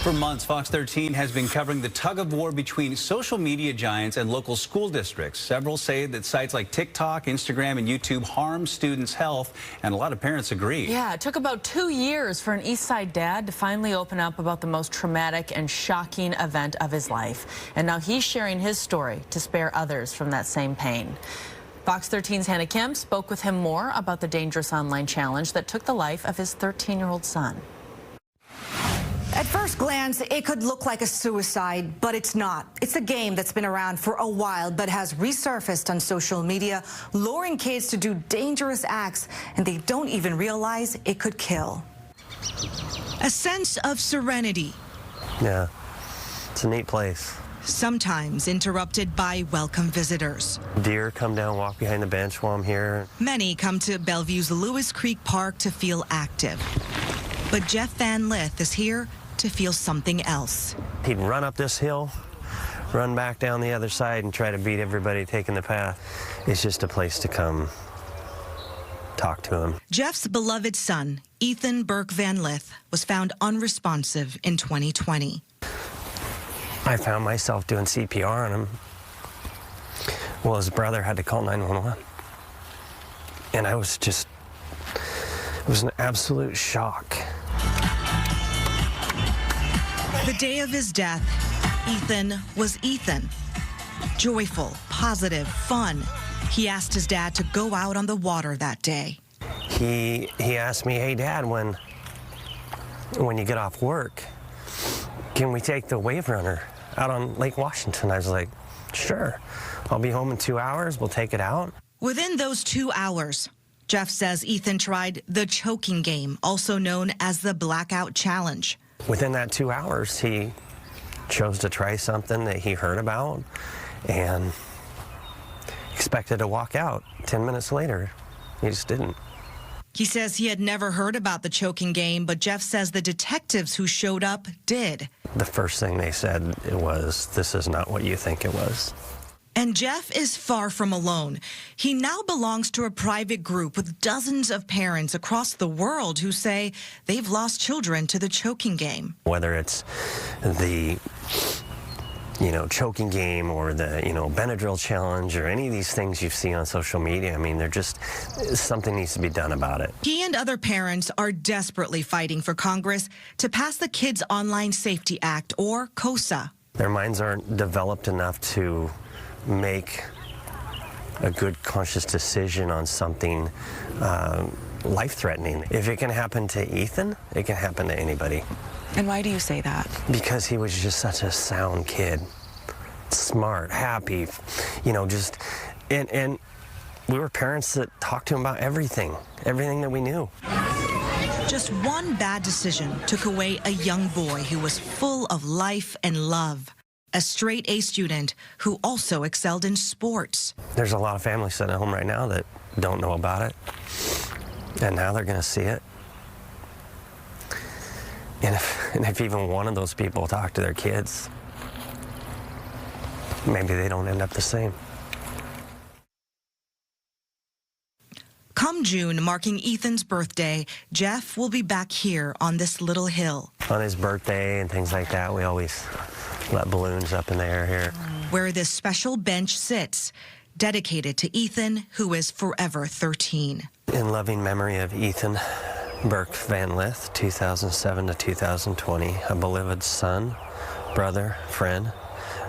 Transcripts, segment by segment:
For months, Fox 13 has been covering the tug-of-war between social media giants and local school districts. Several say that sites like TikTok, Instagram, and YouTube harm students' health, and a lot of parents agree. Yeah, it took about 2 years for an East Side dad to finally open up about the most traumatic and shocking event of his life. And now he's sharing his story to spare others from that same pain. Fox 13's Hannah Kim spoke with him more about the dangerous online challenge that took the life of his 13-year-old son. At first glance, it could look like a suicide, but it's not. It's a game that's been around for a while, but has resurfaced on social media, luring kids to do dangerous acts, and they don't even realize it could kill. A sense of serenity. Yeah, it's a neat place. Sometimes interrupted by welcome visitors. Deer come down, walk behind the bench while I'm here. Many come to Bellevue's Lewis Creek Park to feel active. But Jeff Van Lith is here to feel something else. He'd run up this hill, run back down the other side, and try to beat everybody taking the path. It's just a place to come talk to him. Jeff's beloved son, Ethan Burke Van Lith, was found unresponsive in 2020. I found myself doing CPR on him. Well, his brother had to call 911. And I was just, it was an absolute shock. The day of his death, Ethan was Ethan. Joyful, positive, fun. He asked his dad to go out on the water that day. He asked me, hey, Dad, when you get off work, can we take the wave runner out on Lake Washington? I was like, sure. I'll be home in 2 hours. We'll take it out. Within those 2 hours, Jeff says Ethan tried the choking game, also known as the blackout challenge. Within that 2 hours, he chose to try something that he heard about and expected to walk out. 10 minutes later, he just didn't. He says he had never heard about the choking game, but Jeff says the detectives who showed up did. The first thing they said was, this is not what you think it was. And Jeff is far from alone. He now belongs to a private group with dozens of parents across the world who say they've lost children to the choking game. Whether it's the, choking game or the, Benadryl challenge or any of these things you see on social media, I mean, something needs to be done about it. He and other parents are desperately fighting for Congress to pass the Kids Online Safety Act, or KOSA. Their minds aren't developed enough to make a good conscious decision on something life-threatening. If it can happen to Ethan, it can happen to anybody. And why do you say that? Because he was just such a sound kid. Smart, happy, and we were parents that talked to him about everything that we knew. Just one bad decision took away a young boy who was full of life and love. A straight-A student who also excelled in sports. There's a lot of families sitting at home right now that don't know about it, and now they're going to see it. And if even one of those people talk to their kids, maybe they don't end up the same. Come June, marking Ethan's birthday, Jeff will be back here on this little hill. On his birthday and things like that, we always let balloons up in the air here. Where this special bench sits, dedicated to Ethan, who is forever 13. In loving memory of Ethan Burke Van Lith, 2007 to 2020, a beloved son, brother, friend,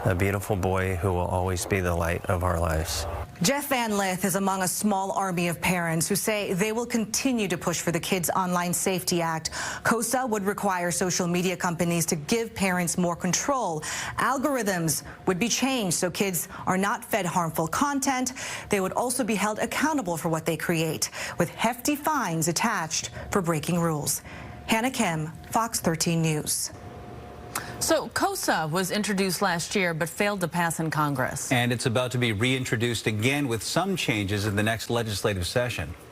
a beautiful boy who will always be the light of our lives. Jeff Van Lith is among a small army of parents who say they will continue to push for the Kids Online Safety Act. KOSA would require social media companies to give parents more control. Algorithms would be changed so kids are not fed harmful content. They would also be held accountable for what they create, with hefty fines attached for breaking rules. Hannah Kim, Fox 13 News. So KOSA was introduced last year but failed to pass in Congress. And it's about to be reintroduced again with some changes in the next legislative session.